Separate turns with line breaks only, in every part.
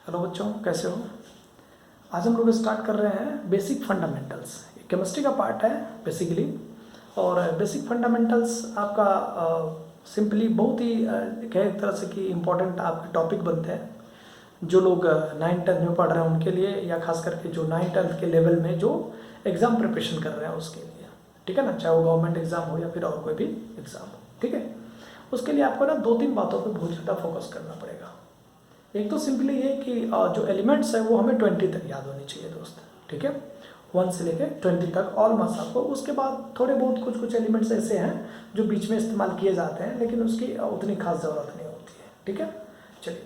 Hello बच्चों, कैसे हो। आज हम लोग स्टार्ट कर रहे हैं बेसिक फंडामेंटल्स। केमिस्ट्री का पार्ट है बेसिकली। और बेसिक फंडामेंटल्स आपका सिंपली बहुत ही एक तरह से कि इम्पोर्टेंट आपके टॉपिक बनते हैं जो लोग 9th-10th में पढ़ रहे हैं उनके लिए, या खास करके जो 9th-10th के लेवल में जो एग्ज़ाम प्रिपरेशन कर रहे हैं उसके लिए, ठीक है ना। चाहे वो गवर्नमेंट एग्ज़ाम हो या फिर और कोई भी एग्ज़ाम हो, ठीक है। उसके लिए आपको ना 2-3 बातों पर बहुत ज़्यादा फोकस करना पड़ेगा। एक तो सिंपली ये कि जो एलिमेंट्स है वो हमें 20 तक याद होनी चाहिए दोस्त, ठीक है। 1 से लेके 20 तक ऑल मार्क्स आपको। उसके बाद थोड़े बहुत कुछ एलिमेंट्स ऐसे हैं जो बीच में इस्तेमाल किए जाते हैं, लेकिन उसकी उतनी खास ज़रूरत नहीं होती है, ठीक है। चलिए,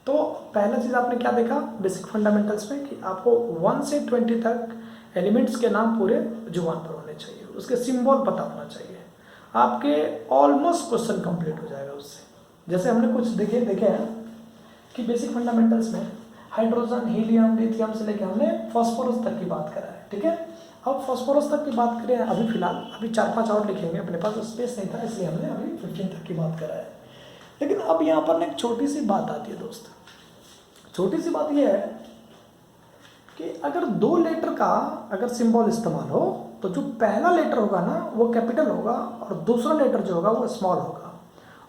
तो पहला चीज़ आपने क्या देखा बेसिक फंडामेंटल्स में कि आपको 1 से 20 तक एलिमेंट्स के नाम पूरे जुबान पर होने चाहिए, उसके सिंबल पता होना चाहिए। आपके ऑलमोस्ट क्वेश्चन कंप्लीट हो जाएगा उससे। जैसे हमने कुछ देखे हैं कि बेसिक फंडामेंटल्स में हाइड्रोजन, हीलियम, लिथियम से लेकर हमने फास्फोरस तक की बात करा है, ठीक है। अब फास्फोरस तक की बात करें अभी फिलहाल, अभी 4-5 और लिखेंगे, अपने पास स्पेस नहीं था इसलिए हमने अभी 15 तक की बात करा है। लेकिन अब यहाँ पर एक छोटी सी बात आती है दोस्त। छोटी सी बात यह है कि अगर 2 लेटर का अगर सिंबल इस्तेमाल हो तो जो पहला लेटर होगा ना वो कैपिटल होगा और दूसरा लेटर जो होगा वो स्मॉल होगा।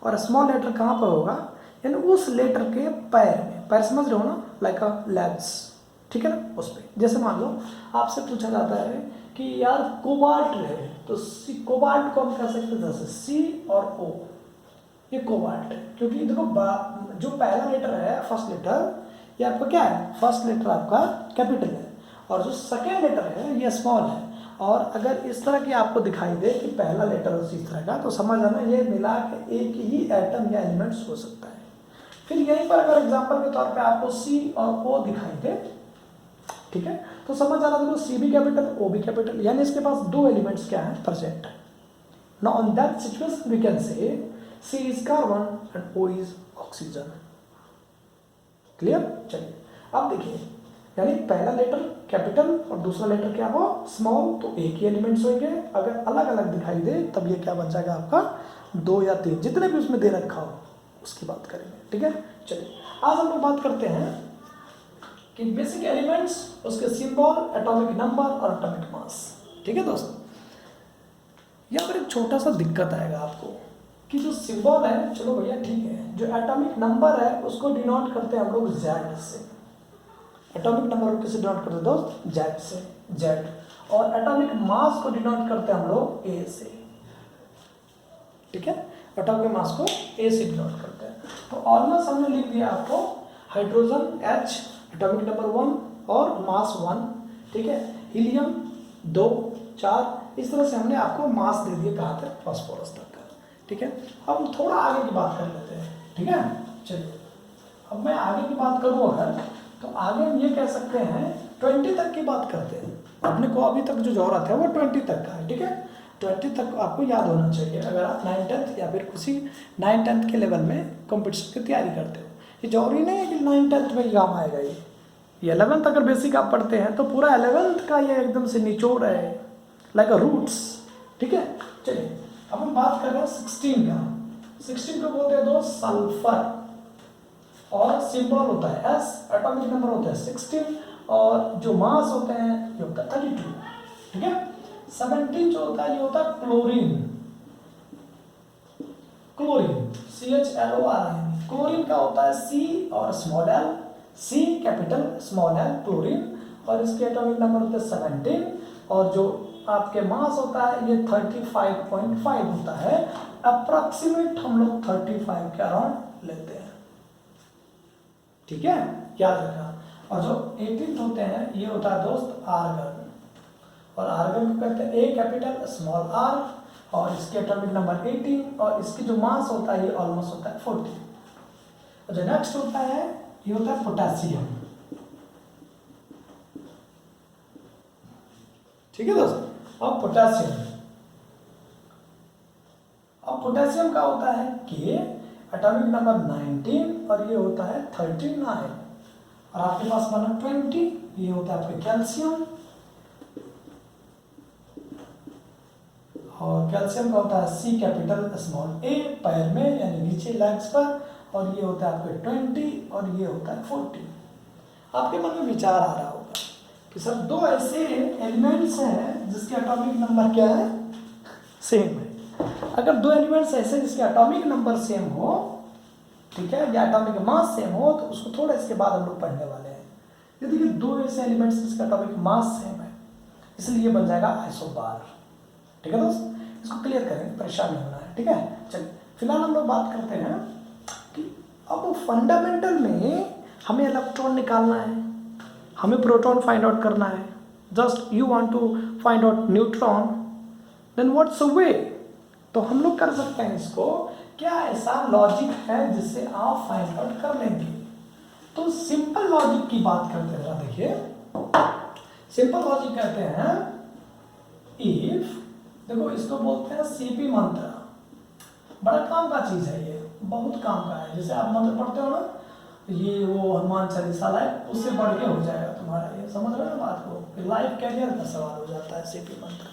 और स्मॉल लेटर कहाँ पर होगा, यानी उस लेटर के पैर में, पैर समझ रहे हो ना, लाइक अ लेग्स, ठीक है ना, उस पर। जैसे मान लो आपसे पूछा जाता है कि यार कोबाल्ट है, तो सी, कोबाल्ट को हम कह सकते हैं जैसे सी और ओ, ये कोबाल्ट है। क्योंकि देखो जो पहला लेटर है फर्स्ट लेटर, ये आपका क्या है, फर्स्ट लेटर आपका कैपिटल है और जो सेकेंड लेटर है ये स्मॉल है। और अगर इस तरह की आपको दिखाई दे कि पहला लेटर उसी तरह का, तो समझ आना ये मिला के एक ही एटम या एलिमेंट्स हो सकता है। फिर यहीं पर अगर एग्जांपल के तौर पे आपको सी और ओ दिखाई दे, ठीक है, तो समझ आना देखो सी भी कैपिटल, ओ भी कैपिटल, यानी इसके पास 2 एलिमेंट्स क्या है, प्रेजेंट है। Now in that situation we can say C is carbon and O is oxygen. Clear. चलिए अब देखिए, यानी पहला लेटर कैपिटल और दूसरा लेटर क्या हो, स्मॉल, तो एक ही एलिमेंट्स होंगे। अगर अलग अलग दिखाई दे तब ये क्या बन जाएगा आपका 2 या 3, जितने भी उसमें दे रखा हो उसकी बात करेंगे, ठीक है। चलिए आज हम लोग बात करते हैं कि बेसिक एलिमेंट्स, उसके सिंबल, एटॉमिक नंबर और एटॉमिक मास, ठीक है दोस्त। यहाँ पर एक छोटा सा दिक्कत आएगा आपको कि जो सिंबल है, चलो भैया ठीक है, जो एटॉमिक नंबर है उसको डिनोट करते हैं हम लोग जेड से। एटॉमिक नंबर को किससे डिनोट करते हैं दोस्त, जेड से, जेड। और एटॉमिक मास को डिनोट करते हैं हम लोग ए से, ठीक है। एटॉमिक मास को ए से डिनोट करते हैं। तो ऑलमोस्ट हमने लिख दिया आपको हाइड्रोजन H, एटॉमिक नंबर 1 और मास 1, ठीक है। हीलियम 2, 4, इस तरह से हमने आपको मास दे दिए कहाँ तक, फास्फोरस तक का, ठीक है। अब हम थोड़ा आगे की बात कर लेते हैं, ठीक है। चलिए अब मैं आगे की बात करूँ अगर, तो आगे हम ये कह सकते हैं 20 तक की बात करते हैं। अपने को अभी तक जो जरूरत है वो 20 तक का है, ठीक है। 20 तक आपको याद होना चाहिए अगर आप 9th-10th या फिर किसी 9th-10th के लेवल में कंपटीशन की तैयारी करते हो। ये जरूरी नहीं है कि 9th-10th में ही काम आएगा ये 11th अगर बेसिक आप पढ़ते हैं तो पूरा 11th का ये एकदम से निचोड़ है, लाइक अ रूट्स, ठीक है। चलिए अब हम बात कर रहे हैं 16 का। 16 को बोलते हैं दोस्त सल्फर, और सिंबल होता है S, एटॉमिक नंबर होता है 16 और जो मास होते हैं ये होता है 32, ठीक है। 17 जो होता है ये होता है क्लोरीन, क्लोरीन CHLORIN। क्लोरीन का होता है C और small l, C capital small l chlorine, और इसके एटॉमिक नंबर होते हैं 17 और जो आपके मास होता है ये 35.5 होता है। अप्रॉक्सीमेट हम लोग 35 के अराउंड लेते हैं, ठीक है, याद रखना। और जो 18 होते हैं ये होता है दोस्त आर्गन, और आर्गन को कहते हैं A कैपिटल स्मॉल r, और इसके एटॉमिक नंबर 18 और इसकी जो मास होता है ये ऑलमोस्ट होता है 40। जो नेक्स्ट होता है ये होता है पोटेशियम, ठीक है दोस्त। अब पोटेशियम का होता है K, एटॉमिक नंबर 19 और ये होता है 39, और आपके पास बना 20, ये होता है आपके कैल्शियम, और कैल्शियम का होता है C कैपिटल स्मॉल a पैर में यानी नीचे लेग्स पर, और ये होता है आपके 20 और ये होता है 40। आपके मन में विचार आ रहा होगा कि सर दो ऐसे एलिमेंट्स हैं जिसके एटॉमिक नंबर क्या है, सेम है। अगर दो एलिमेंट्स ऐसे जिसके एटॉमिक नंबर सेम हो, ठीक है, या एटॉमिक मास सेम हो, तो उसको थोड़ा इसके बाद हम लोग पढ़ने वाले हैं। ये देखिए दो ऐसे एलिमेंट्स जिसका एटॉमिक मास सेम है, इसलिए ये बन जाएगा आइसोबार। ठीक है दोस्त, इसको क्लियर करेंगे, परेशान नहीं होना है। ठीक है, चलिए फिलहाल हम लोग बात करते हैं कि अब फंडामेंटल में हमें इलेक्ट्रॉन निकालना है, हमें प्रोटॉन फाइंड आउट करना है। Just you want to find out neutron, then what's a way. तो हम लोग कर सकते हैं इसको, क्या ऐसा लॉजिक है जिससे आप फाइंड आउट कर लेंगे। तो सिंपल लॉजिक की बात करते हैं। देखिए सिंपल लॉजिक कहते हैं इफ, देखो इसको बोलते हैं सीपी मंत्र। बड़ा काम का चीज है ये, बहुत काम का है। जैसे आप मंत्र पढ़ते हो ना, ये वो हनुमान चालीसा लाइफ उससे बढ़ के हो जाएगा तुम्हारा, ये समझ रहे हो ना बात को, लाइफ कैरियर का सवाल हो जाता है सीपी मंत्र।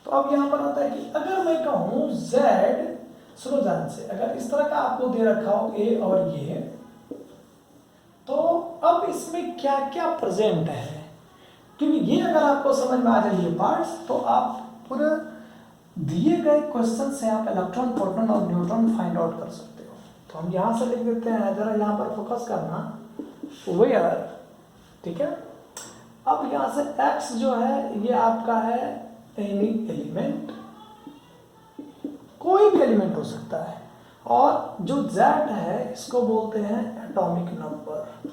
तो अब यहाँ पर आता है कि अगर मैं कहूँ Z, सुनो ध्यान से, अगर इस तरह का आपको दे रखा हो A और ये, तो अब इसमें क्या क्या प्रेजेंट है, क्योंकि ये अगर आपको समझ में आ जाए ये पार्ट्स, तो आप पूरे दिए गए क्वेश्चन से आप इलेक्ट्रॉन, प्रोटॉन और न्यूट्रॉन फाइंड आउट कर सकते हो। तो हम यहाँ से लिख देते हैं, जरा यहाँ पर फोकस करना, वेयर। ठीक है, अब यहाँ से X जो है ये आपका है एनी एलिमेंट, कोई भी एलिमेंट हो सकता है, और जो Z है इसको बोलते हैं एटॉमिक नंबर,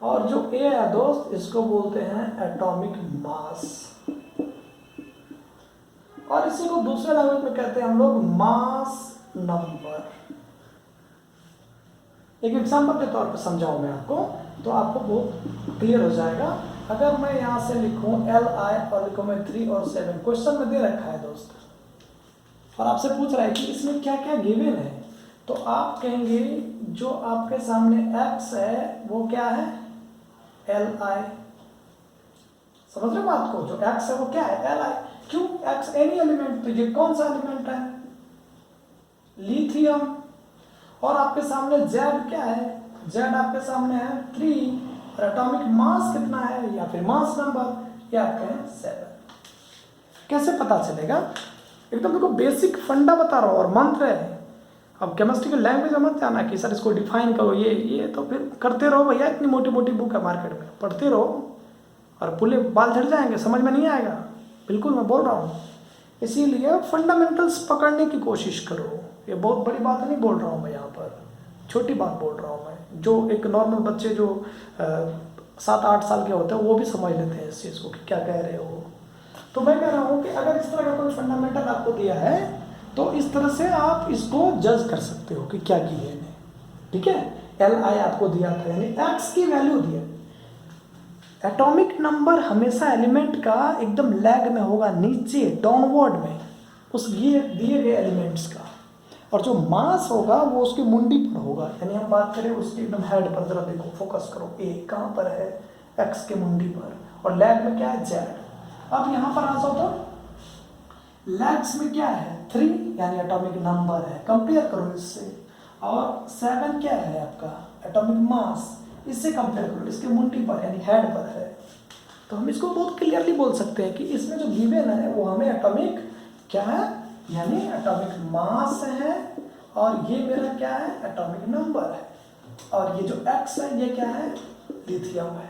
और जो A है दोस्त इसको बोलते हैं एटॉमिक मास, और इसी को दूसरे लैंग्वेज में कहते हैं हम लोग मास नंबर। एक एग्जांपल के तौर पर समझाऊं मैं आपको, तो आपको बहुत क्लियर हो जाएगा। अगर मैं यहाँ से लिखूं Li और लिखूं मैं 3 और 7, क्वेश्चन में दे रखा है दोस्त, और आपसे पूछ रहा है कि इसमें क्या क्या गिवन है, तो आप कहेंगे जो आपके सामने X है वो क्या है, Li। समझ रहे हो बात को, जो X है वो क्या है, Li। क्यों X एनी एलिमेंट, तो ये कौन सा एलिमेंट है, लिथियम। और आपके सामने Z क्या है, Z आपके सामने है 3, और एटॉमिक मास कितना है, या फिर मास नंबर, ये आपके हैं 7। कैसे पता चलेगा, एकदम देखो बेसिक फंडा बता रहा हूँ, और मंत्र है। अब केमिस्ट्री की लैंग्वेज में मत जाना कि सर इसको डिफाइन करो, ये तो फिर करते रहो भैया, इतनी मोटी मोटी बुक है मार्केट में, पढ़ते रहो और पूरे बाल झड़ जाएंगे, समझ में नहीं आएगा। बिल्कुल मैं बोल रहा हूँ, इसीलिए फंडामेंटल्स पकड़ने की कोशिश करो। ये बहुत बड़ी बात नहीं बोल रहा हूँ मैं यहाँ पर, छोटी बात बोल रहा हूँ मैं, जो एक नॉर्मल बच्चे जो 7-8 साल के होते हैं वो भी समझ लेते हैं इस चीज़ को कि क्या कह रहे हो। तो मैं कह रहा हूँ कि अगर इस तरह का कोई फंडामेंटल आपको दिया है, तो इस तरह से आप इसको जज कर सकते हो कि क्या किए हैं। ठीक है, Li आपको दिया था, यानी X की वैल्यू दिया। एटॉमिक नंबर हमेशा एलिमेंट का एकदम लैग में होगा, नीचे डाउनवर्ड में, उस दिए गए एलिमेंट्स का, और जो मास होगा वो उसकी मुंडी पर होगा, यानी हम बात करें उसके एकदम हेड पर। जरा देखो, फोकस करो, A कहाँ पर है, X के मुंडी पर, और लैग में क्या है, Z। अब यहाँ पर आ जाओ तो लैग्स में क्या है, 3 यानी एटॉमिक नंबर है, कंपेयर करो इससे, और 7 क्या है आपका एटॉमिक मास, इससे कंपेयर करो, इसके मुंडी पर यानी हेड पर है। तो हम इसको बहुत क्लियरली बोल सकते हैं कि इसमें जो गिवन है वो हमें एटॉमिक क्या है, यानी एटॉमिक मास है, और ये मेरा क्या है, एटॉमिक नंबर है, और ये जो X है ये क्या है, लिथियम है।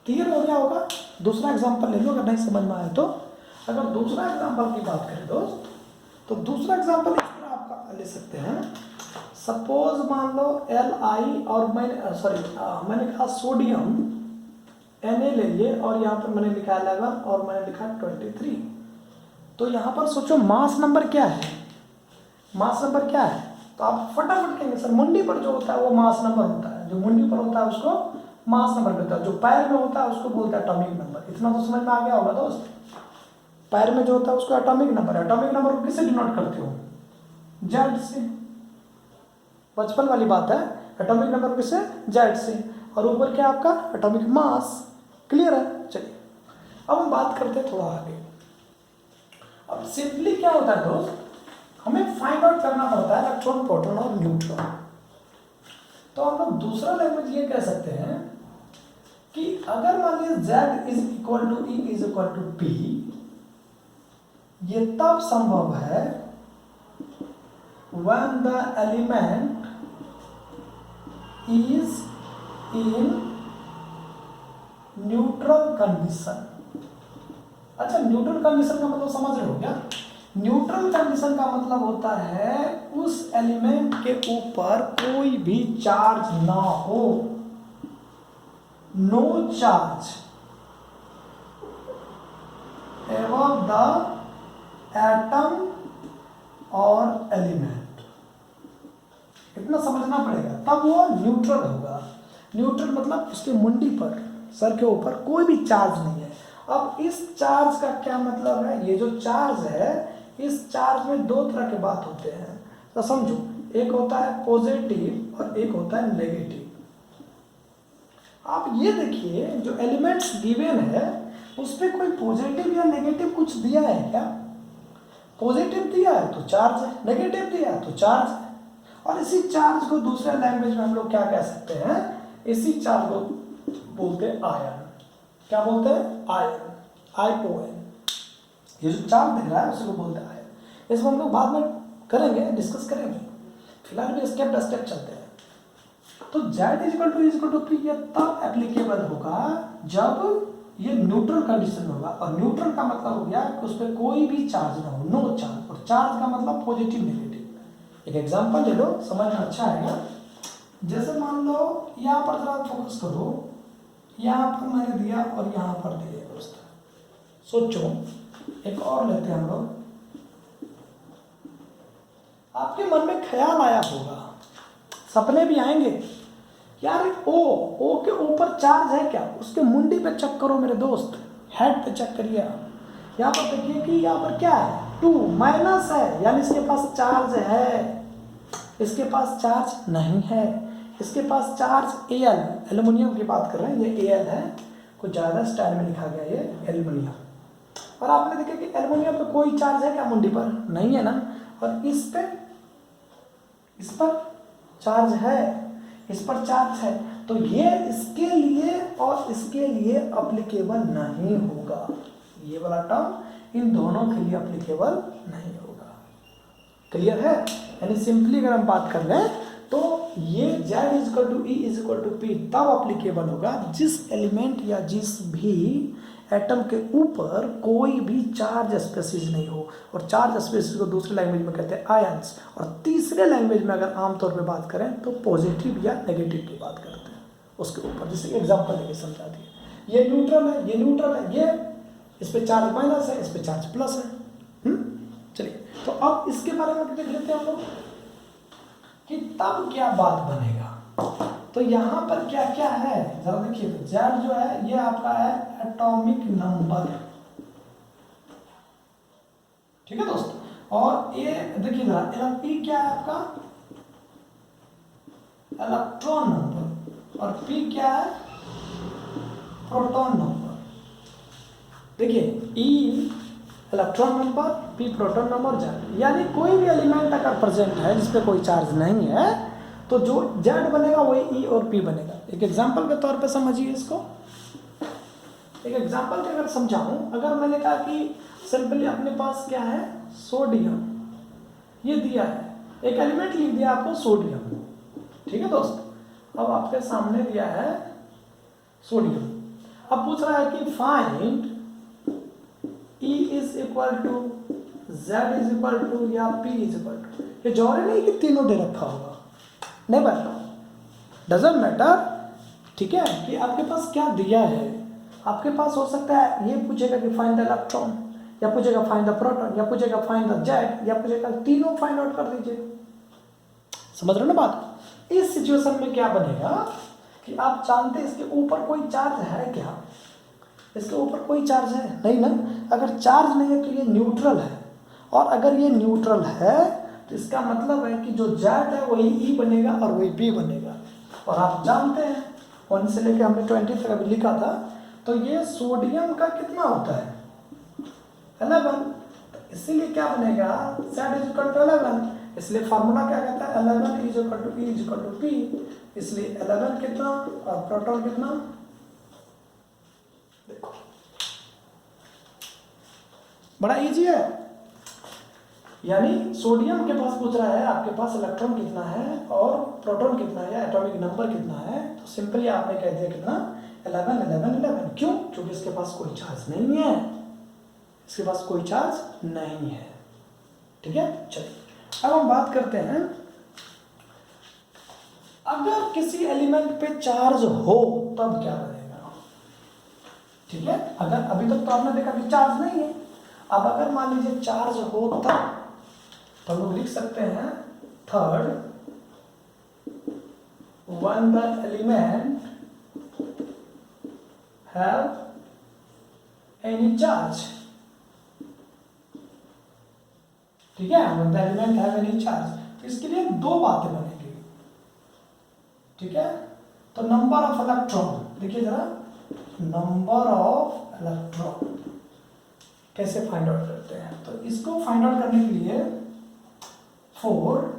क्लियर हो गया होगा। दूसरा एग्जांपल ले लो अगर नहीं समझ में आए तो। अगर दूसरा एग्जांपल की बात करें दोस्त, तो दूसरा एग्जांपल इस तरह आपका ले सकते हैं। सपोज मान लो Li, और मैंने कहा सोडियम Na ले लिए, और यहाँ पर मैंने लिखा 11 और मैंने लिखा 23। तो यहाँ पर सोचो मास नंबर क्या है, मास नंबर क्या है, तो आप फटाफट कहेंगे सर मुंडी पर जो होता है वो मास नंबर होता है, जो मुंडी पर होता है उसको मास नंबर होता है, जो पैर में होता है उसको बोलते हैं एटॉमिक नंबर। इतना तो समझ में आ गया होगा दोस्त, पैर में जो होता है उसको एटॉमिक नंबर। एटॉमिक नंबर को किससे डिनोट करते हो, Z से, बचपन वाली बात है। एटॉमिक नंबर किससे, Z से, और ऊपर क्या आपका एटॉमिक मास। क्लियर है। चलिए अब हम बात करते हैं थोड़ा आगे। अब सिंपली क्या होता है दोस्त, हमें फाइंड आउट करना पड़ता है इलेक्ट्रॉन, प्रोटॉन और न्यूट्रॉन। तो हम लोग दूसरा लैंग्वेज ये कह सकते हैं कि अगर मान लीजिए z is equal to E is equal to P, ये तब संभव है when the element is in neutral condition। अच्छा, न्यूट्रल कंडीशन का मतलब समझ रहे हो क्या? न्यूट्रल कंडीशन का मतलब होता है उस एलिमेंट के ऊपर कोई भी चार्ज ना हो, no charge above the atom और एलिमेंट। इतना समझना पड़ेगा, तब वो न्यूट्रल होगा। न्यूट्रल मतलब उसके मुंडी पर, सर के ऊपर कोई भी चार्ज नहीं है। अब इस चार्ज का क्या मतलब है? ये जो चार्ज है, इस चार्ज में दो तरह के बात होते हैं, तो समझो, एक होता है पॉजिटिव और एक होता है नेगेटिव। आप ये देखिए, जो एलिमेंट्स गिवन है उस पर कोई पॉजिटिव या नेगेटिव कुछ दिया है क्या? पॉजिटिव दिया है तो चार्ज है, नेगेटिव दिया है तो चार्ज है। और इसी चार्ज को दूसरे लैंग्वेज में हम लोग क्या कह सकते हैं? इसी चार्ज को बोलते हैं आयन। क्या बोलते हैं? Ion, ION। ये जो चार्ज दिख रहा है उसी को बोलते हैं आयन। इसमें हम लोग बाद में करेंगे, डिस्कस करेंगे, फिलहाल भी स्टेप बाय स्टेप चलते हैं। तो z is equal to P ये तब एप्लीकेबल होगा जब ये न्यूट्रल कंडीशन होगा। और न्यूट्रल का मतलब हो गया कि उस पर कोई भी चार्ज ना हो, नो चार्ज। और चार्ज का मतलब पॉजिटिव नेगेटिव। एक एग्जांपल ले लो, समझ में अच्छा आएगा। जैसे मान लो यहाँ पर जरा फोकस करो, यहाँ पर मैंने दिया और यहाँ पर दिया दोस्त। सोचो, एक और लेते हैं हम लोग। आपके मन में ख्याल आया होगा, सपने भी आएंगे, यार ओ के ऊपर चार्ज है क्या? उसके मुंडी पे चेक करो मेरे दोस्त, हेड पे चेक करिए। यहाँ पर देखिए कि यहाँ पर क्या है? 2 माइनस है, यानी इसके पास चार्ज है। इसके पास चार्ज नहीं है, इसके पास चार्ज Al, एल्युमिनियम की बात कर रहे हैं, ये Al है, कुछ ज़्यादा स्टाइल में लिखा गया ये एल्युमिनियम। और आपने देखा कि एल्युमिनियम पे कोई चार्ज है क्या? मुंडी पर नहीं है ना। और इस पर चार्ज है, इस पर चार्ज है, तो ये इसके लिए और इसके लिए अप्लीकेबल नहीं होगा। ये वाला टर्म इन दोनों के लिए अप्लीकेबल नहीं होगा। क्लियर है? यानी सिंपली अगर हम बात कर लें तो ये z is equal to E is equal to P तब अप्लीकेबल होगा जिस एलिमेंट या जिस भी एटम के ऊपर कोई भी चार्ज स्पेसीज नहीं हो। और चार्ज स्पेसीज को दूसरे लैंग्वेज में कहते हैं आयंस। और तीसरे लैंग्वेज में अगर आमतौर पे बात करें तो पॉजिटिव या नेगेटिव की बात करते हैं उसके ऊपर। जैसे एग्जांपल लेके समझा दिए, ये न्यूट्रल है, ये न्यूट्रल है, ये इस पे चार्ज माइनस है, इस पे चार्ज प्लस है। चलिए, तो अब इसके बारे में देख लेते हैं हम लोग कि तब क्या बात बनेगा। तो यहाँ पर क्या क्या है जरा देखिए। तो Z जो है ये आपका है एटॉमिक नंबर, ठीक है दोस्त। और ये देखिए जरा P क्या है आपका? Electron number. और P क्या है? Proton number. देखिए E electron number, P proton number, Z। यानी कोई भी एलिमेंट अगर प्रेजेंट है जिसपे कोई चार्ज नहीं है तो जो Z बनेगा वही E और P बनेगा। एक एग्जांपल के तौर पे समझिए इसको। एक एग्जांपल के अगर समझाऊं, अगर मैंने कहा कि सिंपली अपने पास क्या है? सोडियम, ये दिया है, एक एलिमेंट लिख दिया आपको सोडियम, ठीक है दोस्त। अब आपके सामने दिया है सोडियम, अब पूछ रहा है कि find E is equal to Z is equal to या P इज इक्वल टू। ये जरूरी नहीं कि तीनों दे रखा होगा, नहीं बता, डजंट मैटर, ठीक है, कि आपके पास क्या दिया है। आपके पास हो सकता है ये पूछेगा कि फाइंड द इलेक्ट्रॉन, या पूछेगा फाइंड द प्रोटॉन, या पूछेगा फाइंड द Z, या पूछेगा तीनों फाइंड आउट कर दीजिए। समझ रहे हो ना बात? इस सिचुएशन में क्या बनेगा कि आप जानते हैं इसके ऊपर कोई चार्ज है क्या? इसके ऊपर कोई चार्ज है नहीं ना। अगर चार्ज नहीं है तो ये न्यूट्रल है, और अगर ये न्यूट्रल है तो इसका मतलब है कि जो Z है वही E बनेगा और वही P बनेगा। और आप जानते हैं 1 से लेकर हमने 20 तक अभी लिखा था, तो ये सोडियम का कितना होता है? 11। तो इसीलिए क्या बनेगा? Z is equal to 11। इसलिए फार्मूला क्या कहता है 11 is equal to E is equal to P, इसलिए 11 कितना और प्रोटॉन कितना, देखो बड़ा इजी है। यानी सोडियम के पास पूछ रहा है आपके पास इलेक्ट्रॉन कितना है और प्रोटॉन कितना है, एटॉमिक नंबर कितना है, तो सिंपली आपने कह दिया कितना 11 11 11। क्यों? क्योंकि इसके पास कोई चार्ज नहीं है, इसके पास कोई चार्ज नहीं है। ठीक है, चलिए अब हम बात करते हैं अगर किसी एलिमेंट पे चार्ज हो तब क्या बनेगा। ठीक है, अगर अभी तक तो आपने देखा कि चार्ज नहीं है, अब अगर मान लीजिए चार्ज हो तब तो हम लोग लिख सकते हैं third, when the element have any charge। ठीक है, when the element have any charge, तो इसके लिए दो बातें बनेगी। ठीक है, तो नंबर ऑफ इलेक्ट्रॉन, देखिए जरा नंबर ऑफ इलेक्ट्रॉन कैसे फाइंड आउट करते हैं। तो इसको फाइंड आउट करने के लिए फॉर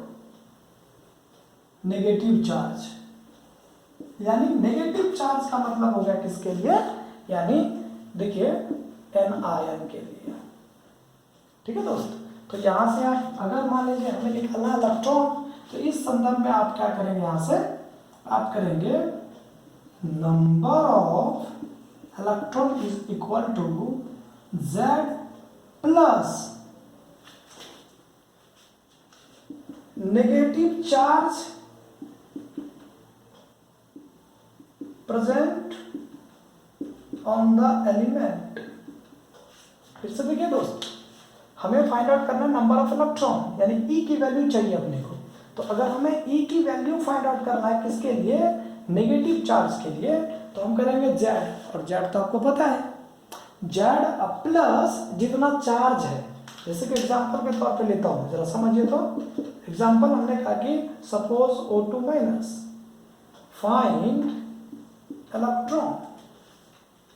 नेगेटिव चार्ज, यानी नेगेटिव चार्ज का मतलब हो गया किसके लिए, यानी देखिए एनआईएन के लिए। ठीक है दोस्त, तो यहां से आप अगर मान लीजिए हमें निकालना इलेक्ट्रॉन, तो इस संदर्भ में आप क्या करेंगे, यहां से आप करेंगे number of electron is equal to Z plus negative charge present on the element. फिर से देखिए दोस्त, हमें फाइंड आउट करना है नंबर ऑफ इलेक्ट्रॉन, यानी E की वैल्यू चाहिए अपने को। तो अगर हमें E की वैल्यू फाइंड आउट करना है किसके लिए, नेगेटिव चार्ज के लिए, तो हम करेंगे Z, और Z तो आपको पता है Z प्लस जितना चार्ज है। जैसे कि एग्जांपल के तौर पे लेता हूं, जरा समझिए। तो एग्जांपल हमने कहा कि suppose O2 minus, find electron.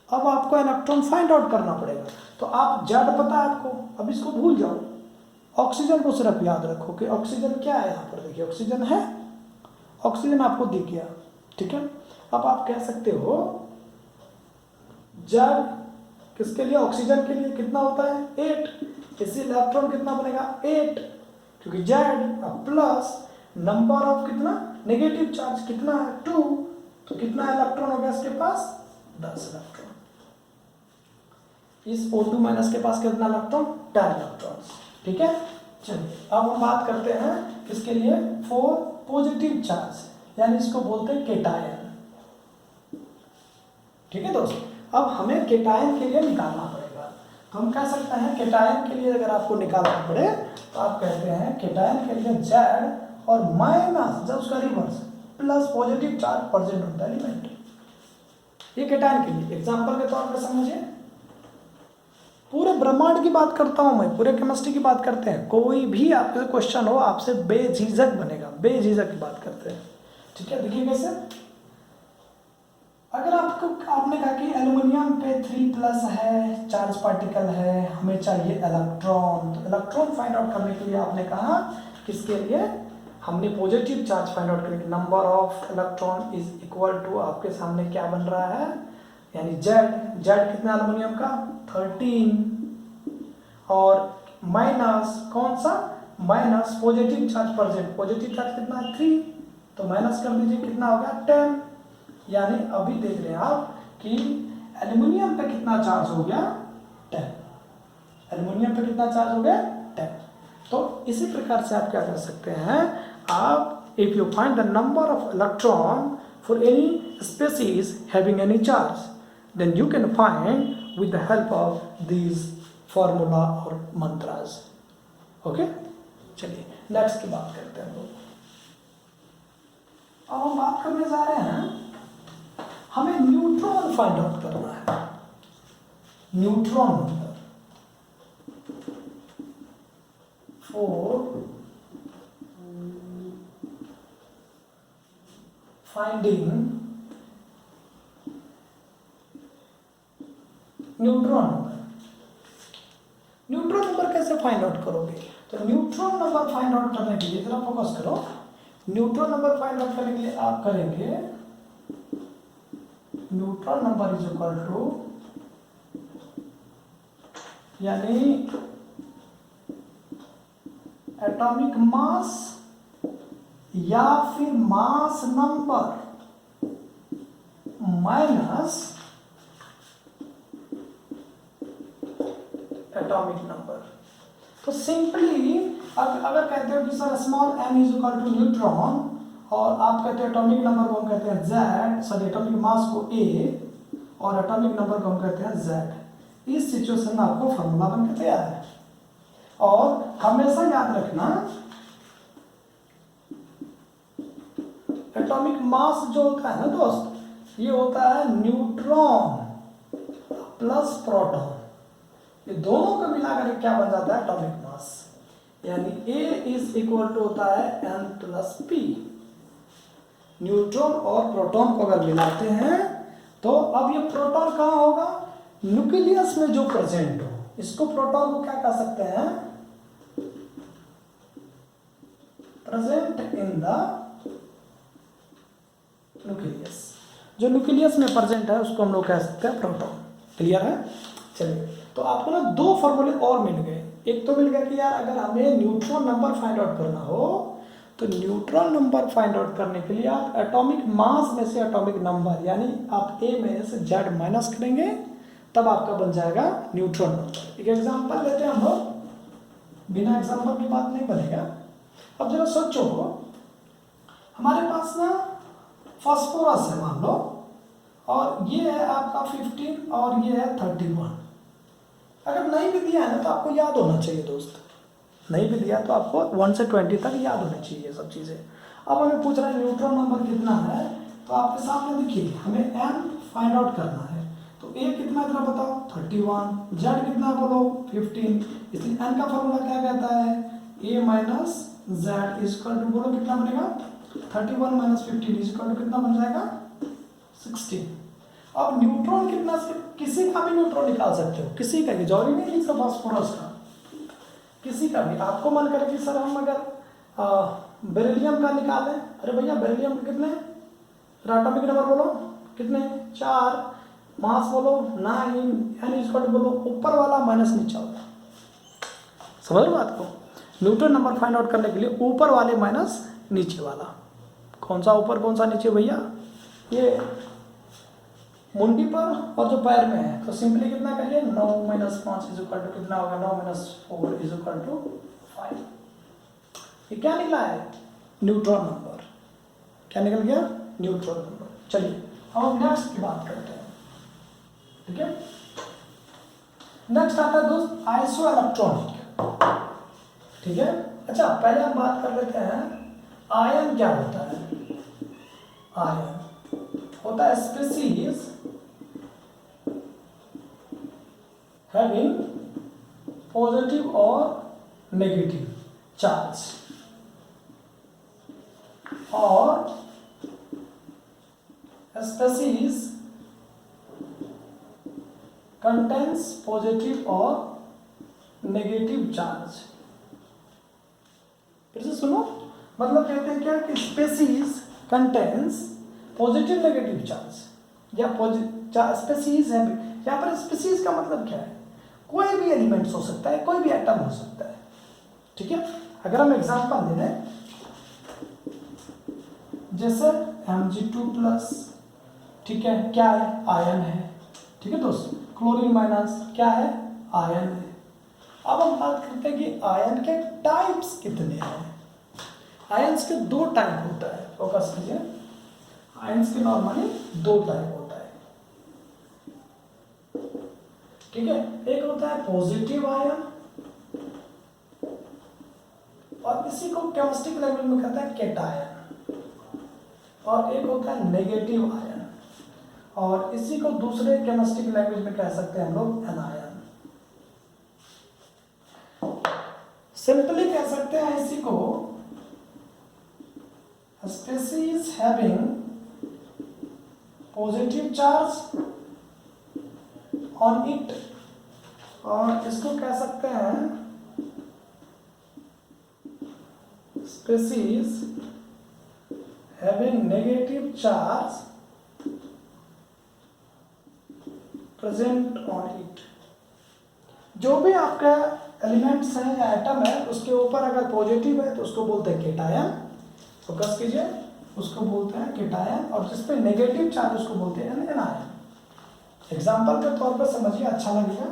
अब आपको इलेक्ट्रॉन फाइंड आउट करना पड़ेगा, तो आप Z पता है आपको, अब इसको भूल जाओ, ऑक्सीजन को सिर्फ याद रखो कि ऑक्सीजन क्या है। यहाँ पर देखिए ऑक्सीजन है, ऑक्सीजन आपको दिख गया। ठीक है, अब आप कह सकते हो Z किसके लिए, ऑक्सीजन के लिए कितना होता है 8, इसलिए इलेक्ट्रॉन कितना बनेगा 8, क्योंकि Z प्लस नंबर ऑफ कितना, नेगेटिव चार्ज कितना है 2, तो कितना इलेक्ट्रॉन हो गया इसके पास 10 इलेक्ट्रॉन। इस O2 माइनस के पास कितना इलेक्ट्रॉन, 10 इलेक्ट्रॉन। ठीक है, चलिए अब हम बात करते हैं किसके लिए, फॉर पॉजिटिव चार्ज, यानी इसको बोलते हैं केटायन। ठीक है दोस्तों, अब हमें केटायन के लिए निकालना पड़ेगा, तो हम कह सकते हैं केटायन के लिए अगर आपको निकालना पड़े तो आप कहते हैं केटायन के लिए Z और माइनस जब उसका reverse plus positive charge present होता है एलिमेंट। ये केटायन के लिए एग्जांपल के तौर पर समझिए, पूरे ब्रह्मांड की बात करता हूं मैं, पूरे केमिस्ट्री की बात करते हैं, कोई भी आपसे क्वेश्चन हो आपसे बेझिझक बनेगा, बेझिझक की बात करते हैं। ठीक है, देखिए कैसे, अगर आपने कहा कि एल्युमिनियम पे 3+ है, चार्ज पार्टिकल है, हमें चाहिए इलेक्ट्रॉन, तो इलेक्ट्रॉन फाइंड आउट करने के लिए आपने कहा किसके लिए, हमने पॉजिटिव चार्ज फाइंड आउट करने, number of electron is equal to, आपके सामने क्या बन रहा है, यानी Z कितना एल्युमिनियम का 13, और माइनस कौन सा, minus positive charge present, positive charge कितना है 3, तो माइनस कर दीजिए कितना हो गया 10। यानी अभी देख रहे हैं आप कि एल्युमिनियम पे कितना चार्ज हो गया 10, एल्युमिनियम पे कितना चार्ज हो गया 10। तो इसी प्रकार से आप क्या कर सकते हैं, आप if you find the number of electron for any species having any charge, then you can find with the help of these formula और मंत्रास। ओके, चलिए नेक्स्ट की बात करते हैं लोग। अब हम बात करने जा रहे हैं, हमें न्यूट्रॉन फाइंड आउट करना है, neutron number for finding neutron number. Neutron number कैसे फाइंड आउट करोगे? तो न्यूट्रॉन नंबर फाइंड आउट करने के लिए जरा फोकस करो, न्यूट्रॉन नंबर फाइंड आउट करने के लिए आप करेंगे neutron number is equal to, यानी एटॉमिक मास या फिर mass number minus atomic number. तो सिंपली अगर कहते हो कि sir small m is equal to neutron और आप कहते हैं एटॉमिक नंबर को हम कहते हैं z, सॉरी एटॉमिक मास को a और एटॉमिक नंबर को हम कहते हैं z, इस सिचुएशन में आपको फॉर्मूला बन के तैयार है। और हमेशा याद रखना एटॉमिक मास जो होता है ना दोस्त, ये होता है न्यूट्रॉन प्लस प्रोटॉन, ये दोनों को मिलाकर क्या बन जाता है एटॉमिक मास, यानी A इज इक्वल टू होता है n प्लस p। न्यूट्रॉन और प्रोटॉन को अगर मिलाते हैं तो अब ये प्रोटॉन कहाँ होगा, न्यूक्लियस में जो प्रेजेंट हो, इसको प्रोटॉन को क्या कह सकते हैं, प्रेजेंट इन द न्यूक्लियस, जो न्यूक्लियस में प्रेजेंट है उसको हम लोग कह सकते हैं प्रोटॉन। क्लियर है? चलिए, तो आपको ना दो फॉर्मूले और मिल गए। एक तो मिल गया कि यार अगर हमें न्यूट्रॉन नंबर फाइंड आउट करना हो तो न्यूट्रॉन नंबर फाइंड आउट करने के लिए आप एटॉमिक मास में से एटॉमिक नंबर, यानी आप A में से Z माइनस करेंगे, तब आपका बन जाएगा न्यूट्रॉन नंबर। एक एग्जांपल लेते हैं हम लोग, बिना एग्जांपल की बात नहीं बनेगा। अब जरा सोचो, हमारे पास ना फास्फोरस है मान लो, और ये है आपका 15 और ये है 31। अगर नहीं भी दिया है ना तो आपको याद होना चाहिए दोस्त, नहीं भी दिया तो आपको 1 से 20 तक याद होनी चाहिए ये सब चीज़ें। अब हमें पूछ रहा है न्यूट्रॉन नंबर कितना है, तो आपके सामने देखिए हमें n फाइंड आउट करना है। तो A कितना इतना बताओ 31, Z कितना बोलो 15, इसलिए n का फॉर्मूला क्या कहता है, A minus Z is equal to बोलो कितना बनेगा 31 माइनस 15 इजकल टू कितना बन जाएगा 16। अब न्यूट्रॉन कितना, किसी का भी न्यूट्रॉन निकाल सकते हो, किसी का भी, जरूरी नहीं है सब फास्फोरस का, किसी का भी। आपको मन करे कि सर हम अगर बेरिलियम का निकालें, अरे भैया बेरिलियम के कितने एटॉमिक नंबर बोलो कितने 4, मास बोलो 9, n इक्वल टू बोलो ऊपर वाला माइनस नीचे वाला। समझ लो बात को, न्यूट्रॉन नंबर फाइंड आउट करने के लिए ऊपर वाले माइनस नीचे वाला। कौन सा ऊपर कौन सा नीचे भैया, ये मुंडी पर और जो पैर में है, तो सिंपली कितना करिए 9 माइनस 5 इज इक्वल टू कितना होगा 9 माइनस 4 इज इक्वल टू 5। ये क्या निकला है न्यूट्रॉन नंबर, क्या निकल गया न्यूट्रॉन नंबर। चलिए अब हम नेक्स्ट की बात करते हैं, ठीक है। नेक्स्ट आता है दोस्त आइसो इलेक्ट्रॉनिक, ठीक है। अच्छा पहले हम बात कर लेते हैं आयन क्या होता है। आयन होता है स्पीसीज हैविंग पॉजिटिव और नेगेटिव चार्ज, और स्पीसीज कंटेन्स पॉजिटिव और नेगेटिव चार्ज। फिर से सुनो, मतलब कहते हैं क्या कि species contains positive negative charge या स्पीसीज है। यहाँ पर स्पीसीज का मतलब क्या है, कोई भी एलिमेंट्स हो सकता है, कोई भी एटम हो सकता है, ठीक है। अगर हम एग्जांपल दे दें, जैसे Mg2+, ठीक है, क्या है आयन है, ठीक है दोस्त। क्लोरीन माइनस क्या है आयन है। अब हम बात करते हैं कि आयन के टाइप्स कितने हैं। आयंस के दो टाइप होता है, फोकस कीजिए। आयंस के नॉर्मली दो टाइप होता है, ठीक है। एक होता है पॉजिटिव आयन, और इसी को केमिस्ट्री लैंग्वेज में कहता है कैटायन, और एक होता है नेगेटिव आयन, और इसी को दूसरे केमिस्ट्री लैंग्वेज में कह सकते हैं हम लोग एनायन। सिंपली कह सकते हैं इसी को species having positive charge on it, और इसको कह सकते हैं species having negative charge present on it. जो भी आपका एलिमेंट्स है या एटम है उसके ऊपर अगर पॉजिटिव है तो उसको बोलते हैं केटायन, फोकस कीजिए, उसको बोलते हैं केटायन, और जिस पे नेगेटिव चार्ज उसको बोलते हैं एनायन। एग्जांपल के तौर पर समझिए, अच्छा लगेगा,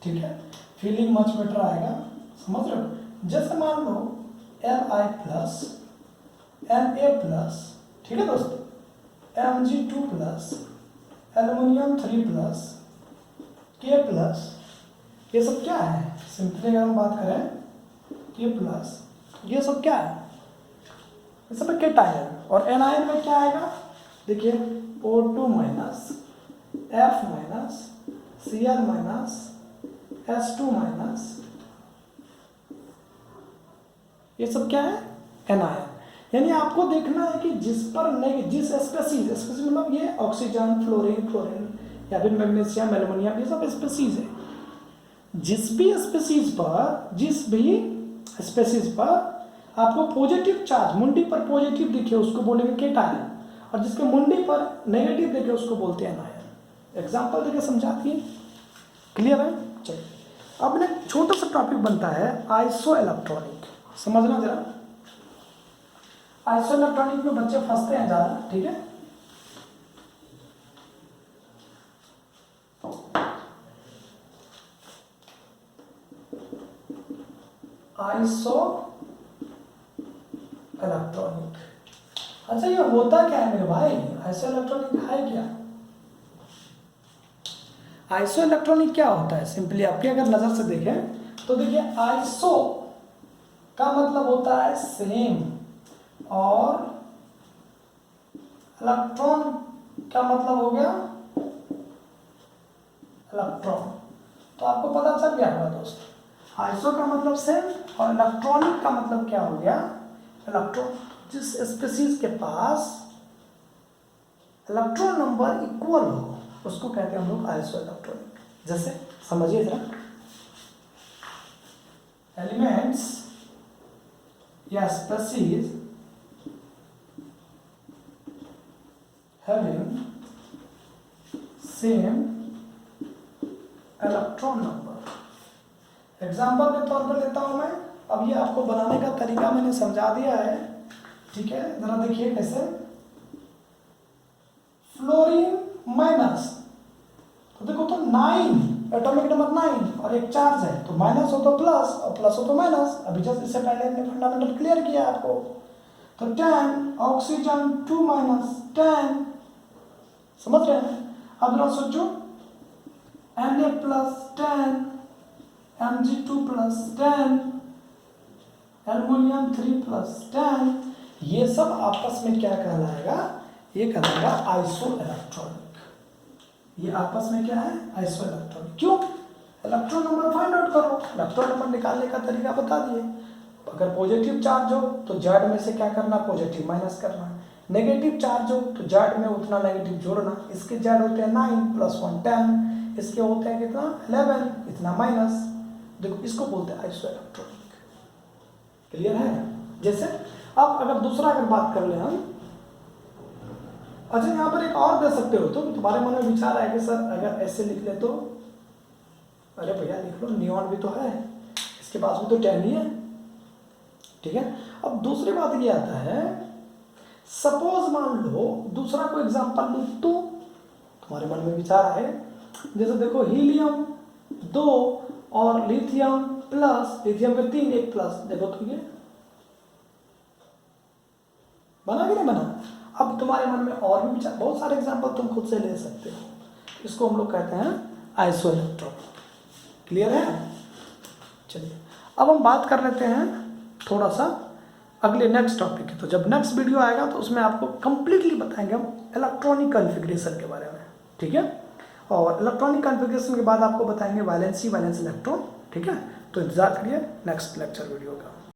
ठीक है, फीलिंग मच बेटर आएगा, समझ रहे हो। जैसे मान लो Li प्लस Na प्लस, ठीक है दोस्तों, Mg2 plus, aluminium 3 plus, K plus, ये सब क्या है? सिंपली अगर हम बात करें K प्लस, ये सब क्या है? ये सब केटायन। और एनायन में क्या आएगा? देखिए O2 minus, F minus, Cl minus, S2 minus, ये सब क्या है? एनायन। यानी आपको देखना है कि जिस पर जिस स्पेसीज मतलब ये ऑक्सीजन, फ्लोरीन, क्लोरीन या फिर मैग्नीशियम, एल्युमिनियम, ये सब स्पेसीज है। जिस भी स्पेसीज पर आपको पॉजिटिव चार्ज मुंडी पर पॉजिटिव दिखे उसको बोलेंगे केटायन, और जिसके मुंडी पर नेगेटिव दिखे उसको बोलते हैं एनायन। एग्जांपल देके समझा दिए, क्लियर है? चलिए अब एक छोटा सा टॉपिक बनता है आइसो इलेक्ट्रॉनिक, समझना जरा। आइसो इलेक्ट्रॉनिक में बच्चे फंसते हैं ज़्यादा, ठीक है। आइसो इलेक्ट्रॉनिक, अच्छा ये होता क्या है मेरे भाई? आइसो इलेक्ट्रॉनिक है क्या? आइसो इलेक्ट्रॉनिक क्या होता है? सिंपली आपके अगर नजर से देखें तो देखिए आइसो का मतलब होता है सेम, और इलेक्ट्रॉन का मतलब हो गया इलेक्ट्रॉन। तो आपको पता चल गया होगा दोस्तों, आइसो का मतलब सेम और इलेक्ट्रॉनिक का मतलब क्या हो गया? इलेक्ट्रॉन। जिस स्पीशीज के पास इलेक्ट्रॉन नंबर इक्वल हो उसको कहते हैं हम लोग आइसो इलेक्ट्रॉनिक। जैसे समझिए जरा, एलिमेंट्स या species having same electron number. Example के तौर पर लेता हूं मैं, अब ये आपको बनाने का तरीका मैंने समझा दिया है, ठीक है। जरा देखिए कैसे, फ्लोरीन माइनस, तो देखो तो 9 एटॉमिक नंबर 9 और एक चार्ज है, तो माइनस हो तो प्लस और प्लस हो तो माइनस। अभी जस्ट इससे पहले हमने फंडामेंटल क्लियर किया आपको। तो 10 ऑक्सीजन 2 माइनस 10, समझ रहे हैं? अब जरा सोचो, Na plus 10, Mg2 plus 10, aluminium 3 plus 10, ये सब आपस में क्या कहलाएगा? ये कहलाएगा आइसो इलेक्ट्रॉनिक। ये आपस में क्या है? Iso electronic. क्यों? इलेक्ट्रॉन नंबर फाइंड आउट करो, इलेक्ट्रॉन नंबर निकालने का तरीका बता दिए। अगर पॉजिटिव चार्ज हो तो जेड में से क्या करना? पॉजिटिव माइनस करना। नेगेटिव चार्ज हो तो जेड में उतना नेगेटिव जोड़ना। इसके जेड होते हैं 9 प्लस 1 10, इसके होते हैं कितना? 11, इतना माइनस। देखो इसको बोलते हैं आइसो इलेक्ट्रॉनिक। क्लियर है? जैसे अब अगर दूसरा अगर बात कर ले हम, अच्छा यहाँ पर एक और दे सकते हो, तो तुम्हारे मन में विचार आया कि सर अगर ऐसे लिख ले तो, अरे भैया लिख लो, नियॉन भी तो है, इसके पास भी तो 10 ही है, ठीक है। अब दूसरी बात ये आता है, सपोज मान लो दूसरा कोई एग्जांपल लूं तो तुम्हारे मन में विचार आए, जैसे देखो हीलियम 2 और लिथियम प्लस, लिथियम के 3 1 प्लस, देखो तो ये बना कि नहीं बना? अब तुम्हारे मन में और भी विचार, बहुत सारे एग्जांपल तुम खुद से ले सकते हो। इसको हम लोग कहते हैं आइसो इलेक्ट्रॉनिक। क्लियर है? चलिए अब हम बात कर लेते हैं थोड़ा सा अगले नेक्स्ट टॉपिक है। तो जब नेक्स्ट वीडियो आएगा तो उसमें आपको कंप्लीटली बताएंगे हम इलेक्ट्रॉनिक कॉन्फ़िगरेशन के बारे में, ठीक है। और इलेक्ट्रॉनिक कॉन्फ़िगरेशन के बाद आपको बताएंगे वैलेंसी, वैलेंस इलेक्ट्रॉन, ठीक है। तो इंतजार करिए नेक्स्ट लेक्चर वीडियो का।